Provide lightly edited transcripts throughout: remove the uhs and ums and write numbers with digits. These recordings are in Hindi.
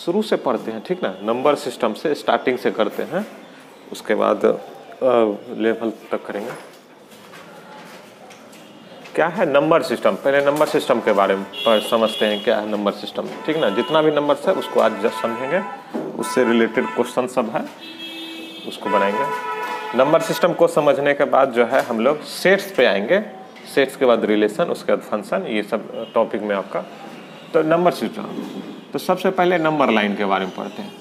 शुरू से पढ़ते हैं, ठीक ना, नंबर सिस्टम से स्टार्टिंग से करते हैं, उसके बाद लेवल तक करेंगे। क्या है नंबर सिस्टम, पहले नंबर सिस्टम के बारे में समझते हैं क्या है नंबर सिस्टम, ठीक ना। जितना भी नंबर्स है उसको आज जस्ट समझेंगे, उससे रिलेटेड क्वेश्चन सब है उसको बनाएंगे। नंबर सिस्टम को समझने के बाद जो है हम लोग सेट्स पे आएंगे, सेट्स के बाद रिलेशन, उसके बाद फंक्शन, ये सब टॉपिक में आपका। तो नंबर सिस्टम, तो सबसे पहले नंबर लाइन के बारे में पढ़ते हैं।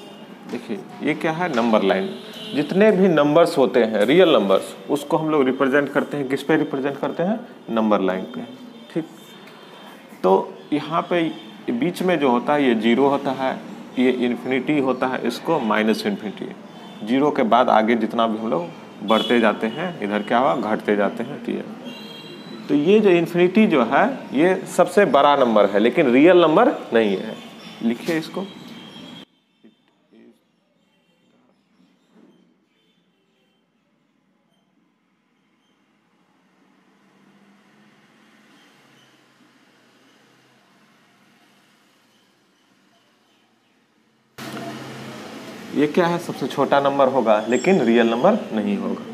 देखिए ये क्या है, नंबर लाइन। जितने भी नंबर्स होते हैं रियल नंबर्स, उसको हम लोग रिप्रेजेंट करते हैं, किस पे रिप्रेजेंट करते हैं, नंबर लाइन पे, ठीक। तो यहाँ पे बीच में जो होता है ये जीरो होता है, ये इन्फिनिटी होता है, इसको माइनस इन्फिनिटी। जीरो के बाद आगे जितना भी हम लोग बढ़ते जाते हैं, इधर क्या हुआ, घटते जाते हैं, ठीक है। तो ये जो इन्फिनिटी जो है ये सबसे बड़ा नंबर है, लेकिन रियल नंबर नहीं है। लिखिए इसको, ये क्या है, सबसे छोटा नंबर होगा लेकिन रियल नंबर नहीं होगा।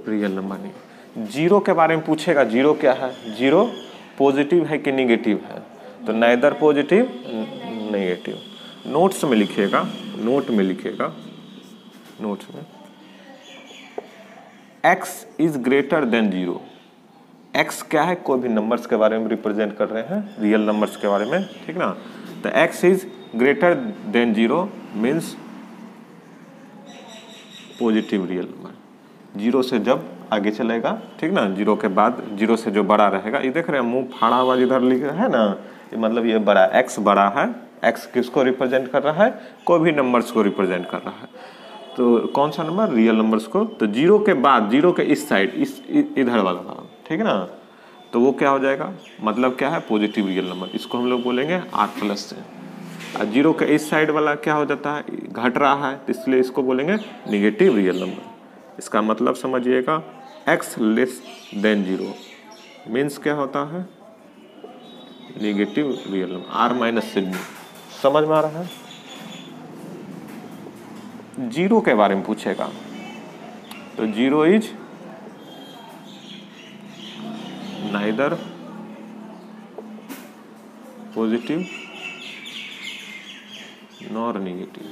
रियल नंबर नहीं। जीरो के बारे में पूछेगा, जीरो क्या है, जीरो पॉजिटिव है कि नेगेटिव है, तो नाइदर पॉजिटिव नेगेटिव। नोट्स में लिखिएगा, नोट में लिखिएगा, नोट्स में x is greater than zero. x क्या है, कोई भी नंबर्स के बारे में रिप्रेजेंट कर रहे हैं, रियल नंबर्स के बारे में, ठीक ना। तो x is greater than zero means positive real number. Zero से जब आगे चलेगा, ठीक ना, जीरो के बाद जीरो से जो बड़ा रहेगा, ये देख रहे हैं मुंह फाड़ा हुआ जिधर लिखा है ना, ये मतलब ये बड़ा, x बड़ा है। x किसको रिप्रेजेंट कर रहा है, कोई भी नंबर्स को रिप्रेजेंट कर रहा है। तो कौन सा नंबर, रियल नंबर्स को। तो जीरो के बाद, जीरो के इस साइड, इस इधर वाला भाग, ठीक है ना, तो वो क्या हो जाएगा, मतलब क्या है, पॉजिटिव रियल नंबर। इसको हम लोग बोलेंगे r प्लस से। और जीरो के इस साइड वाला क्या हो जाता है, घट रहा है, इसलिए इसको बोलेंगे निगेटिव रियल नंबर। इसका मतलब समझिएगा, x less than zero means क्या होता है, negative real number, r minus से। समझ में आ रहा है। जीरो के बारे में पूछेगा, तो zero is neither positive nor negative,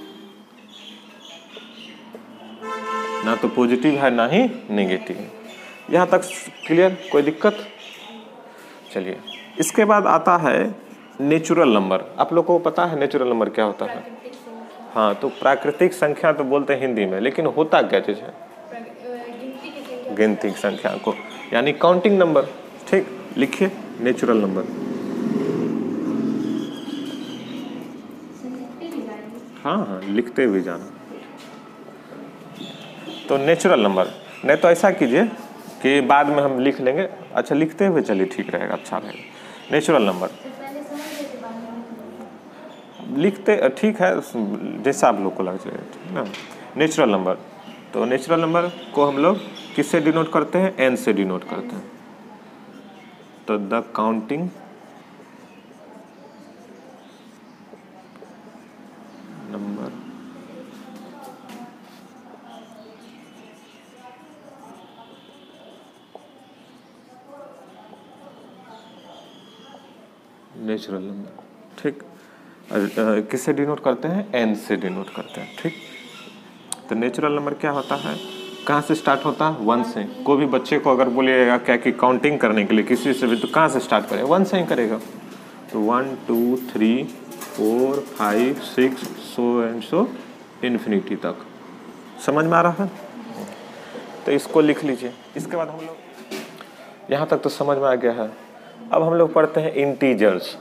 ना तो पॉजिटिव है ना ही नेगेटिव। यहाँ तक क्लियर, कोई दिक्कत। चलिए इसके बाद आता है नेचुरल नंबर। आप लोग को पता है नेचुरल नंबर क्या होता है, हाँ, तो प्राकृतिक संख्या तो बोलते हैं हिंदी में, लेकिन होता क्या चीज है, गिनती संख्या को, यानी काउंटिंग नंबर, ठीक। लिखिए नेचुरल नंबर, हाँ हाँ लिखते हुए जाना। तो नेचुरल नंबर, नहीं तो ऐसा कीजिए कि बाद में हम लिख लेंगे, अच्छा लिखते हुए चलिए, ठीक रहेगा, अच्छा रहेगा। नेचुरल नंबर लिखते, ठीक है, जैसा आप लोग को लग जाए, ठीक ना। नेचुरल नंबर, तो नेचुरल नंबर को हम लोग किससे डिनोट करते हैं, n से डिनोट करते हैं। तो the counting number natural number, ठीक। किससे डिनोट करते हैं, n से डिनोट करते हैं, ठीक। तो नेचुरल नंबर क्या होता है, कहाँ से स्टार्ट होता है, 1 से। कोई भी बच्चे को अगर बोलिएगा क्या कि काउंटिंग करने के लिए किसी से भी, तो कहाँ से स्टार्ट करेगा, 1 से ही करेगा। तो 1 2 3 4 5 6 सो एंड सो इन्फिनिटी तक। समझ में आ रहा है। तो इसको लिख लीजिए। इसके बाद हम लोग, यहाँ तक तो समझ में आ गया है। अब हम लोग पढ़ते हैं इंटीजर्स।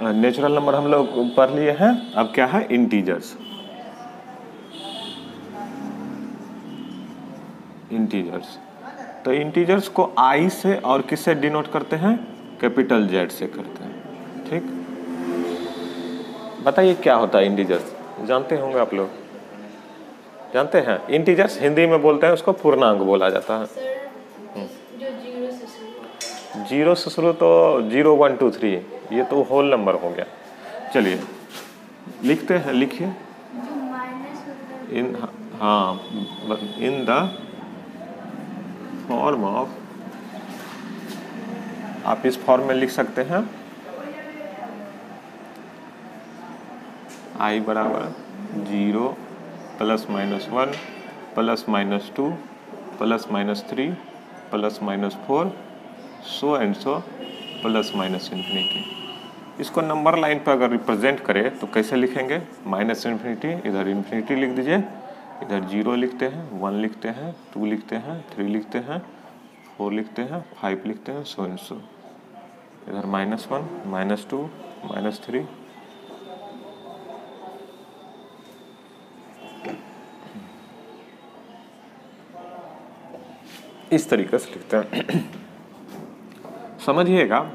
नेचुरल नंबर हम लोग पढ़ लिए हैं, अब क्या है, इंटीजर्स। इंटीजर्स, तो इंटीजर्स को I से और किससे डिनोट करते हैं, कैपिटल Z से करते हैं, ठीक। बताइए क्या होता है इंटीजर्स। जानते होंगे आप लोग, जानते हैं? इंटीजर्स हिंदी में बोलते हैं उसको पूर्णांक बोला जाता है। जीरो से शुरू तो 0 1 2 3 ये तो होल नंबर हो गया। चलिए लिखते हैं, लिखिए। इन द फॉर्म ऑफ, आप इस फॉर्म में लिख सकते हैं i बराबर 0 ±1 ±2 ±3 ±4 सो एंड सो ±इन्फिनिटी। इसको नंबर लाइन पर अगर रिप्रेजेंट करें तो कैसे लिखेंगे? -इन्फिनिटी, इधर इन्फिनिटी लिख दीजिए, इधर 0 लिखते हैं, 1 लिखते हैं, 2 लिखते हैं, 3 लिखते हैं, 4 लिखते हैं, 5 लिखते हैं, सो एंड सो। इधर -1 -2 -3, इस तरीके से लिखते हैं। समझिएगा,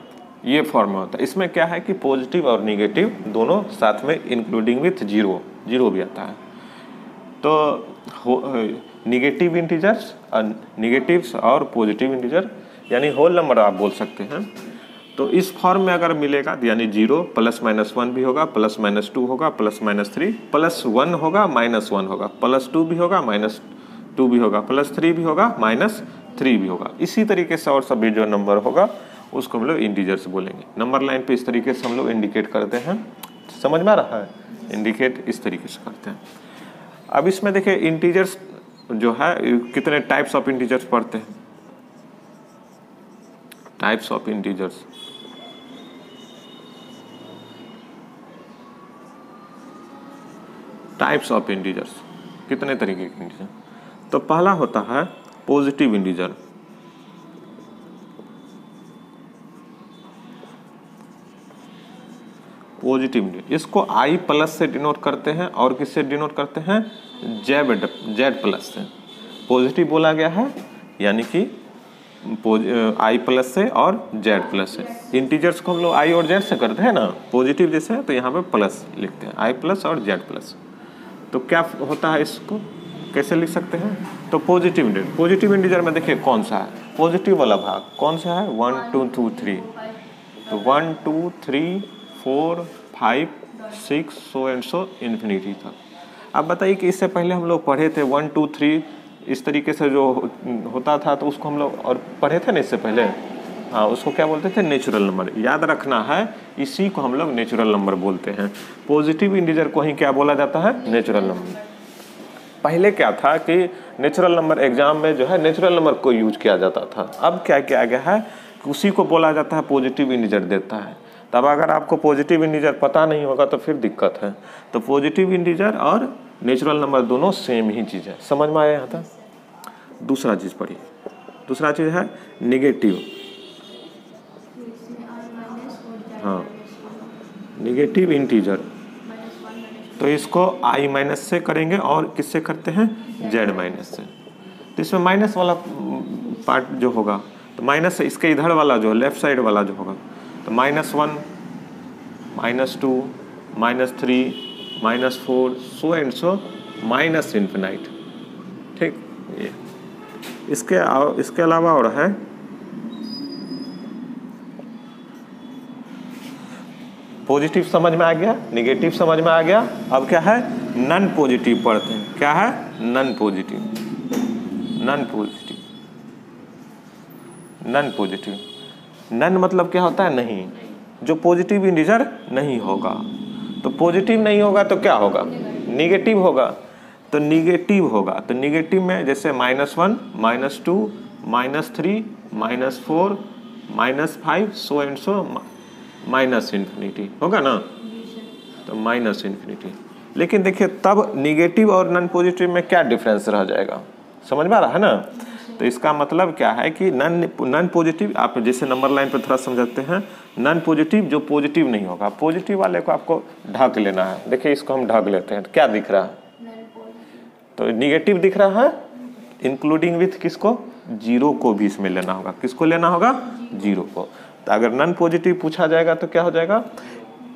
ये फॉर्मूला होता है। इसमें क्या है कि पॉजिटिव और निगेटिव दोनों साथ में इंक्लूडिंग विथ जीरो, जीरो भी आता है। तो निगेटिव इंटीजर्स, निगेटिव्स और पॉजिटिव इंटीजर यानी होल नंबर आप बोल सकते हैं। तो इस फॉर्म में अगर मिलेगा यानी 0 ±1 भी होगा, +-2 होगा, +-3, +1 होगा, -1 होगा, +2 भी होगा, -2 भी होगा, +3 भी होगा, -3 भी होगा। इसी तरीके से और सभी जो नंबर होगा उसको हम लोग इंटीजर्स बोलेंगे। नंबर लाइन पे इस तरीके से हम लोग इंडिकेट करते हैं। समझ में आ रहा है? इंडिकेट इस तरीके से करते हैं। अब इसमें देखिए इंटीजर्स जो है कितने टाइप्स ऑफ इंटीजर्स पढ़ते हैं। Types of integers, types of integers कितने तरीके के इंटीजर? तो पहला होता है पॉजिटिव इंटीजर। पॉजिटिव इंटीजर इसको i प्लस से डिनोट करते हैं और किससे डिनोट करते हैं? जेड प्लस से। पॉजिटिव बोला गया है यानी कि i प्लस से और जेड प्लस से। इंटीजर्स को हम लोग i और जेड से करते हैं ना, पॉजिटिव जैसे, तो यहाँ पे प्लस लिखते हैं, i प्लस और जेड प्लस। तो क्या होता है, इसको कैसे लिख सकते हैं? तो पॉजिटिव इंटीजर, पॉजिटिव इंटीजर में देखिए कौन सा है पॉजिटिव वाला भाग, कौन सा है? 1 2 2 3। तो 1 2 3 4 5 6 सो एंड सो इन्फिनिटी तक। अब बताइए कि इससे पहले हम लोग पढ़े थे 1 2 3 इस तरीके से जो होता था, तो उसको हम लोग और पढ़े थे ना इससे पहले। हाँ, उसको क्या बोलते थे? Natural number. याद रखना है, इसी को हम लोग नेचुरल नंबर बोलते हैं। पॉजिटिव इंटीजर को ही क्या बोला जाता है? Natural number. पहले क्या था कि नेचुरल नंबर एग्जाम में जो है नेचुरल नंबर को यूज किया जाता था। अब क्या किया गया है कि उसी को बोला जाता है पॉजिटिव इंटीजर देता है। तब अगर आपको पॉजिटिव इंटीजर पता नहीं होगा तो फिर दिक्कत है। तो पॉजिटिव इंटीजर और नेचुरल नंबर दोनों सेम ही चीज़ है। समझ में आया यहाँ तक? दूसरा चीज़ पढ़िए। दूसरा चीज़ है निगेटिव। हाँ, निगेटिव इंटीजर, तो इसको i माइनस से करेंगे और किससे करते हैं? z माइनस से। तो इसमें माइनस वाला पार्ट जो होगा, तो माइनस से इसके इधर वाला जो लेफ्ट साइड वाला जो होगा, तो -1 -2 -3 -4 so and so minus infinite. ठीक, ये इसके अलावा और है पॉजिटिव समझ में आ गया, निगेटिव समझ में आ गया। अब क्या है? नॉन पॉजिटिव पढ़ते हैं। क्या है? Non positive. Non positive, non positive, non मतलब क्या होता है? नहीं। जो पॉजिटिव इंटीजर नहीं होगा, तो पॉजिटिव नहीं होगा तो क्या होगा? निगेटिव होगा। तो निगेटिव होगा, तो निगेटिव में जैसे -1 -2 -3 -4 -5 so and so minus infinity होगा ना, तो माइनस इन्फिनिटी। लेकिन देखिए तब निगेटिव और नॉन पॉजिटिव में क्या डिफरेंस रह जाएगा? समझ में आ रहा है ना? तो इसका मतलब क्या है कि नॉन पॉजिटिव, आप जैसे नंबर लाइन पर थोड़ा समझाते हैं, नॉन पॉजिटिव जो पॉजिटिव नहीं होगा, पॉजिटिव वाले को आपको ढक लेना है। देखिए इसको हम ढक लेते हैं, तो क्या दिख रहा है? तो निगेटिव दिख रहा है, इंक्लूडिंग विथ किसको? 0 को भी इसमें लेना होगा। किसको लेना होगा? 0 को। तो अगर नॉन पॉजिटिव पूछा जाएगा तो क्या हो जाएगा?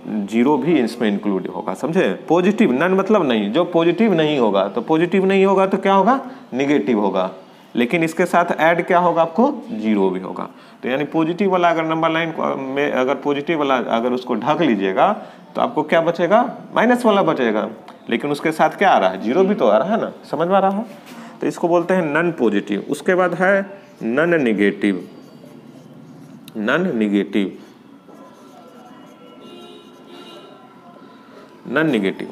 जीरो भी इसमें इंक्लूड होगा, समझे। पॉजिटिव, नन मतलब नहीं, जो पॉजिटिव नहीं होगा, तो पॉजिटिव नहीं होगा तो क्या होगा, निगेटिव होगा, लेकिन इसके साथ ऐड क्या होगा आपको, जीरो भी होगा। तो यानी पॉजिटिव वाला अगर नंबर लाइन में अगर पॉजिटिव वाला अगर उसको ढक लीजिएगा तो आपको क्या बचेगा, माइनस वाला बचेगा, लेकिन उसके साथ क्या आ रहा है, जीरो भी तो आ रहा है ना, समझ में आ रहा है। तो इसको बोलते हैं नन पॉजिटिव। उसके बाद है none negative. None negative, none negative,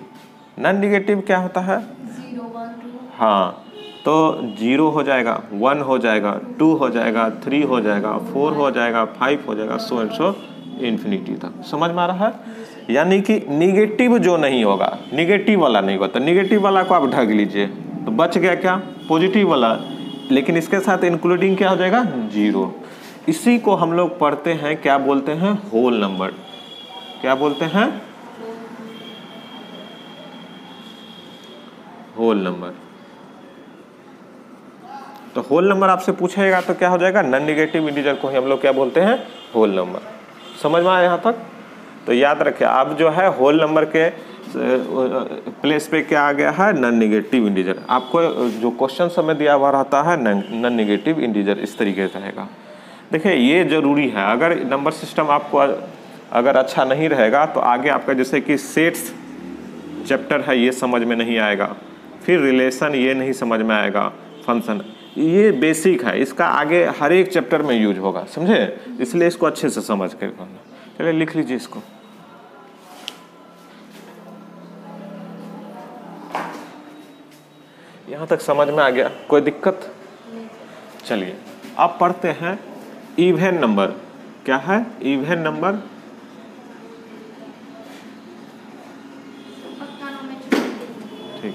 none negative क्या होता है, 0 1 2, हाँ, तो 0 हो जाएगा, 1 हो जाएगा, 2 हो जाएगा, 3 हो जाएगा, 4 हो जाएगा, 5 हो जाएगा, सो एंड सो इन्फिनिटी तक। समझ में आ रहा है। यानी कि निगेटिव जो नहीं होगा, निगेटिव वाला नहीं होगा, तो निगेटिव वाला को आप ढक लीजिए, तो बच गया क्या, पॉजिटिव वाला, लेकिन इसके साथ इंक्लूडिंग क्या हो जाएगा, 0। इसी को हम लोग पढ़ते हैं, क्या बोलते हैं, होल नंबर। क्या बोलते हैं, होल नंबर। तो होल नंबर आपसे पूछेगा तो क्या हो जाएगा, नॉन नेगेटिव इंटीजर को ही हम लोग क्या बोलते हैं, होल नंबर। समझ में आया यहाँ तक। तो याद रखिए, अब जो है होल नंबर के प्लेस पे क्या आ गया है, नॉन नेगेटिव इंटीजर। आपको जो क्वेश्चन समय दिया हुआ रहता है नॉन नेगेटिव इंटीजर इस तरीके से रहेगा। देखिए ये जरूरी है, अगर नंबर सिस्टम आपको अगर अच्छा नहीं रहेगा तो आगे आपका जैसे कि सेट्स चैप्टर है ये समझ में नहीं आएगा, फिर रिलेशन ये नहीं समझ में आएगा, फंक्शन ये बेसिक है, इसका आगे हर एक चैप्टर में यूज होगा, समझे। इसलिए इसको अच्छे से समझ कर करना। चलिए लिख लीजिए इसको। यहाँ तक समझ में आ गया, कोई दिक्कत। चलिए अब पढ़ते हैं इवन नंबर। क्या है इवन नंबर, ठीक,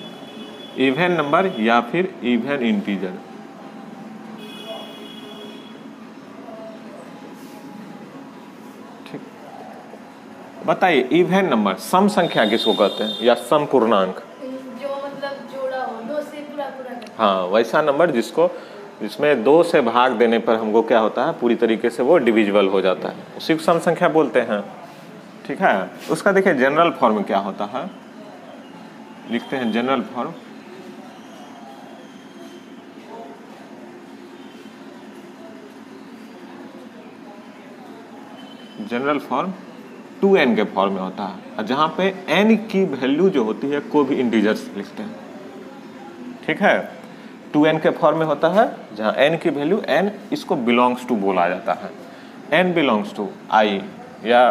इवन नंबर या फिर इवन इंटीजर। ठीक, बताइए इवन नंबर सम संख्या किसको कहते हैं, या सम पूर्णांक, जो मतलब जोड़ा हो, 2 से पूरा करना। हाँ, वैसा नंबर जिसमें 2 से भाग देने पर हमको क्या होता है, पूरी तरीके से वो डिविजिबल हो जाता है, उसी को सम संख्या बोलते हैं। ठीक है, उसका देखिए जनरल फॉर्म क्या होता है, लिखते हैं general form. General form 2n के फॉर्म में होता है, और जहाँ पे n की वैल्यू जो होती है को भी इंटीजर्स लिखते हैं। ठीक है, 2n के फॉर्म में होता है, जहाँ n की वैल्यू n इसको बिलोंग्स टू बोला जाता है, n बिलोंग्स टू i, या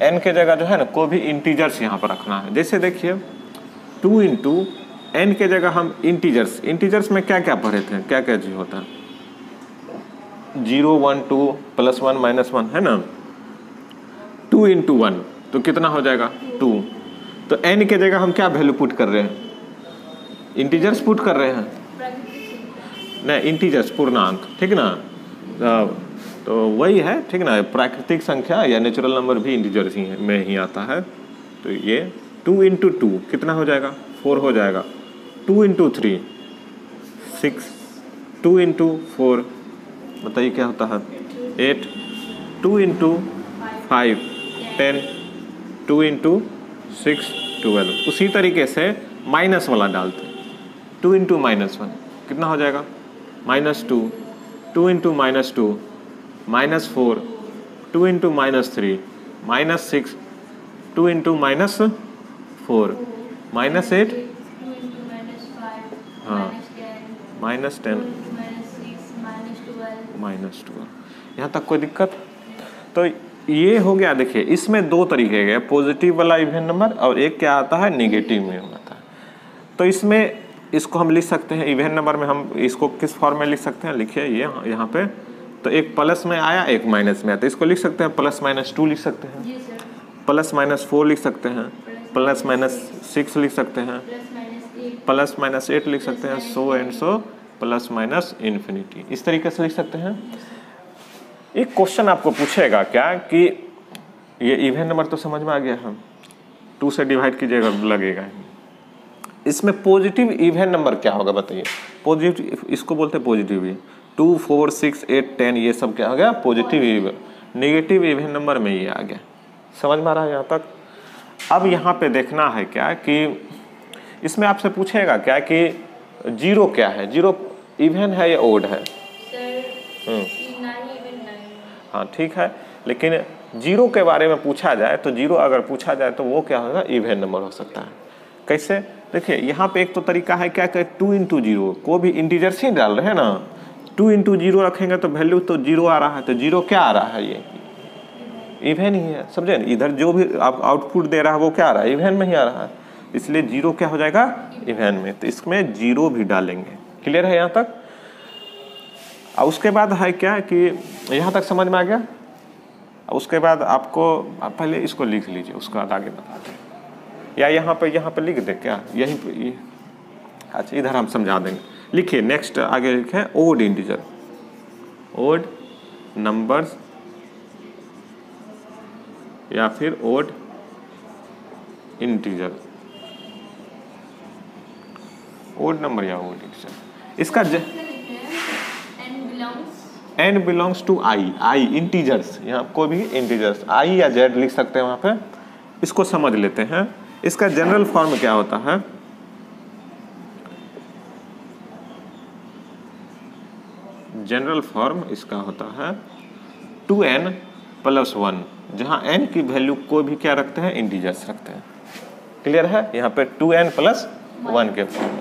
n के जगह जो है ना को भी इंटीजर्स यहाँ पर रखना है। जैसे देखिए 2 इंटू n के जगह हम इंटीजर्स में क्या क्या पढ़े थे, क्या क्या चीज होता है, 0 1 2 +1 -1 है ना। 2 इंटू 1 तो कितना हो जाएगा 2, तो n के जगह हम क्या वैल्यू पुट कर रहे हैं, इंटीजर्स पुट कर रहे हैं, नहीं इंटीजर्स पूर्णांक, ठीक ना। तो वही है, ठीक ना, प्राकृतिक संख्या या नेचुरल नंबर भी इंटीजर्स ही में ही आता है। तो ये 2 इंटू 2 कितना हो जाएगा, 4 हो जाएगा। 2 इंटू 3 6, 2 इंटू 4 बताइए क्या होता है 8, 2 इंटू 5 10, 2 इंटू 6 12। उसी तरीके से माइनस वाला डालते हैं, 2 इंटू -1 कितना हो जाएगा -2, 2 इंटू -2 -4, 2 इंटू -3 -6, 2 इंटू -4 -8, हाँ -10 -12। यहाँ तक कोई दिक्कत। तो ये हो गया। देखिए इसमें 2 तरीके के, पॉजिटिव वाला इवन नंबर और एक क्या आता है नेगेटिव में आता है। तो इसमें इसको हम लिख सकते हैं इवन नंबर में, हम इसको किस फॉर्म में लिख सकते हैं, लिखिए ये यहाँ पे, तो एक प्लस में आया एक माइनस में आया, तो इसको लिख सकते हैं +-2 लिख सकते हैं, +-4 लिख सकते हैं, +-6 लिख सकते हैं, +-8 लिख सकते हैं, सो एंड सो +-इन्फिनिटी, इस तरीके से लिख सकते हैं। एक क्वेश्चन आपको पूछेगा क्या कि ये इवन नंबर तो समझ में आ गया, हम 2 से डिवाइड कीजिएगा लगेगा, इसमें पॉजिटिव इवन नंबर क्या होगा बताइए। पॉजिटिव इसको बोलते हैं पॉजिटिव, 2 4 6 8 10 ये सब क्या हो गया positive even. Negative even number में ये आ गया, समझ में आ रहा है यहाँ तक। अब यहाँ पे देखना है क्या कि इसमें आपसे पूछेगा क्या कि जीरो क्या है, जीरो इवन है या ओड है? हाँ ठीक है, लेकिन जीरो के बारे में पूछा जाए तो जीरो अगर पूछा जाए तो वो क्या होगा, इवन नंबर हो सकता है। कैसे? देखिए यहाँ पे एक तो तरीका है क्या कि 2 इंटू जीरो को भी इंटीजर्स ही डाल रहे हैं ना, 2 इंटू जीरो रखेंगे तो वैल्यू तो जीरो आ रहा है, तो जीरो क्या आ रहा है, ये इवन ही है, समझे? इधर जो भी आप आउटपुट दे रहा है वो क्या आ रहा है, इवन में ही आ रहा है, इसलिए जीरो क्या हो जाएगा, इवन में, तो इसमें जीरो भी डालेंगे। क्लियर है यहाँ तक? और उसके बाद है क्या कि यहाँ तक समझ में आ गया। उसके बाद आपको आप पहले इसको लिख लीजिए, उसका बाद आगे बताते हैं, या यहाँ पे लिख दे क्या, यहीं पे ये, अच्छा इधर हम समझा देंगे। लिखिए नेक्स्ट आगे लिखे ओड इंटीजर, ओड नंबर्स या फिर ओड इंटीजर, ओड नंबर या ओड इंटीजर। इसका n belongs to I integers, यहाँ कोई भी इंटीजर्स i या z लिख सकते हैं वहाँ पे। इसको समझ लेते हैं, इसका जनरल फॉर्म क्या होता है, जनरल फॉर्म इसका होता है 2n + 1, जहाँ n की वैल्यू को भी क्या रखते हैं, इंटीजर्स रखते हैं। क्लियर है? यहाँ पे 2n + 1 के फॉर्म,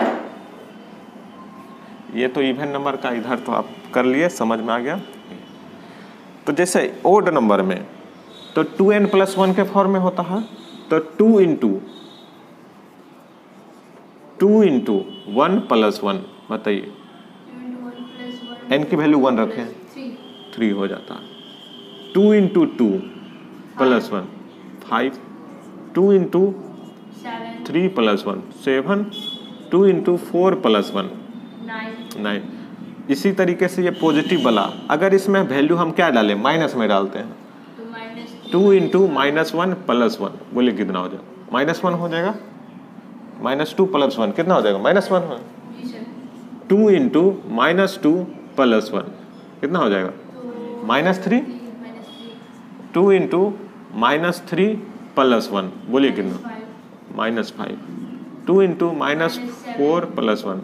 ये तो इवन नंबर का इधर तो आप कर लिए, समझ में आ गया। तो जैसे ओड नंबर में तो 2n + 1 के फॉर्म में होता है, तो 2 इंटू 1 + 1, बताइए n की वैल्यू 1 रखें 3 हो जाता है। 2 इंटू 2 + 1 5, 2 इंटू 3 + 1 7, 2 इंटू 4 + 1 9। इसी तरीके से ये पॉजिटिव वाला, अगर इसमें वैल्यू हम क्या डालें, माइनस में डालते हैं, 2 इंटू -1 + 1, बोलिए कितना हो जाएगा, -1 हो जाएगा, -2 + 1 कितना हो जाएगा, -1 हो। 2 इंटू -2 + 1 कितना हो जाएगा, -3। 2 इंटू -3 + 1 बोलिए कितना, -5। 2 इंटू -4 + 1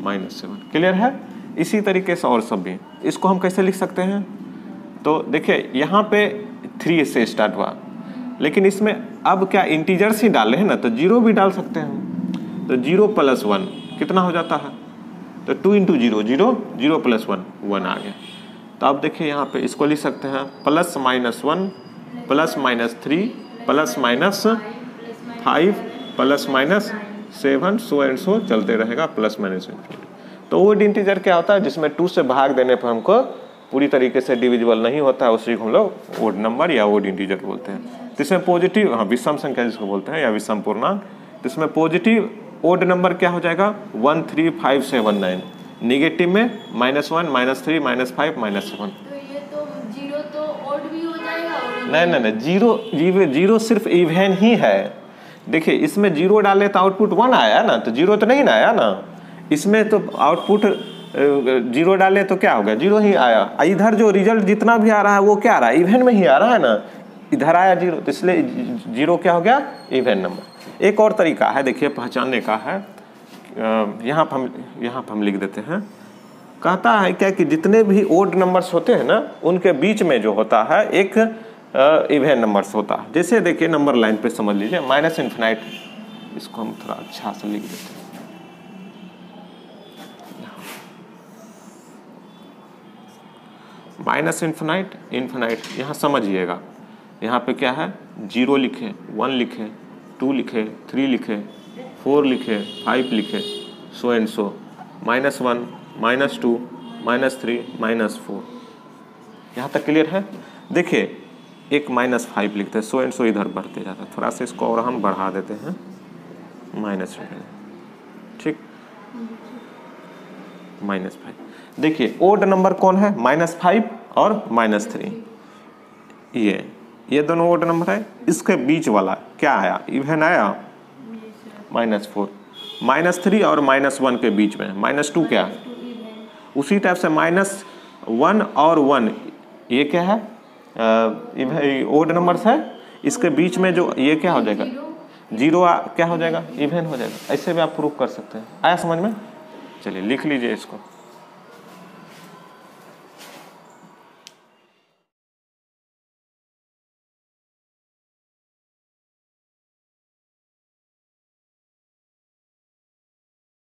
-7। क्लियर है? इसी तरीके से और सब भी, इसको हम कैसे लिख सकते हैं, तो देखिए यहाँ पे 3 से स्टार्ट हुआ, लेकिन इसमें अब क्या इंटीजर्स ही डाले हैं ना, तो जीरो भी डाल सकते हैं, तो 0 + 1 कितना हो जाता है, तो 2 इंटू 0 0 0 + 1 1 आ गया। तो अब देखिए यहाँ पे इसको लिख सकते हैं +-1 +-3 +-5 +-7 सो एंड सो चलते रहेगा, +-। तो ओड इंटीजर क्या होता है, जिसमें 2 से भाग देने पर हमको पूरी तरीके से डिविजिबल नहीं होता है, उसी को हम लोग ओड नंबर या ओड इंटीजर बोलते हैं। जिसमें पॉजिटिव, हाँ विषम संख्या जिसको बोलते हैं या विषम पूर्णांक, तो इसमें पॉजिटिव ओड नंबर क्या हो जाएगा 1 3 5 7 9, नेगेटिव में -1 -3 -5 -7। तो ये तो जीरो तो ओड भी हो जाएगा और नहीं, जीरो सिर्फ इवन ही है। देखिए इसमें जीरो डाले तो आउटपुट 1 आया ना, तो जीरो तो नहीं ना आया ना, इसमें तो आउटपुट जीरो डाले तो क्या हो गया, जीरो ही आया। इधर जो रिजल्ट जितना भी आ रहा है वो क्या आ रहा है, इवन में ही आ रहा है ना, इधर आया जीरो, तो इसलिए जीरो क्या हो गया, इवन नंबर। एक और तरीका है देखिए पहचानने का है, यहाँ पर हम लिख देते हैं, कहता है क्या कि जितने भी ओड नंबर्स होते हैं ना, उनके बीच में जो होता है एक इवन नंबर्स होता है। जैसे देखिए नंबर लाइन पे समझ लीजिए -∞, इसको हम थोड़ा अच्छा से लिख देते हैं, -∞, यहाँ समझिएगा, यहाँ पे क्या है, 0 लिखे, 1 लिखे, 2 लिखे, 3 लिखे, 4 लिखे, 5 लिखे, सो एंड सो, -1 -2 -3 -4, यहाँ तक क्लियर है। देखिए एक -5 लिखते हैं, सो एंड सो इधर बढ़ते जाता है, थोड़ा सा इसको और हम बढ़ा देते हैं, -5, ठीक, -5। देखिए ओड नंबर कौन है, -5 और -3, ये दोनों ओड नंबर है। इसके बीच वाला क्या आया, इवन आया, -4, -3 और -1 के बीच में -2 क्या, उसी टाइप से -1 और 1 ये क्या है, ओड नंबर्स है, इसके बीच में जो ये क्या हो जाएगा, जीरो क्या हो जाएगा, इवन हो जाएगा। ऐसे भी आप प्रूव कर सकते हैं। आया समझ में? चलिए लिख लीजिए इसको।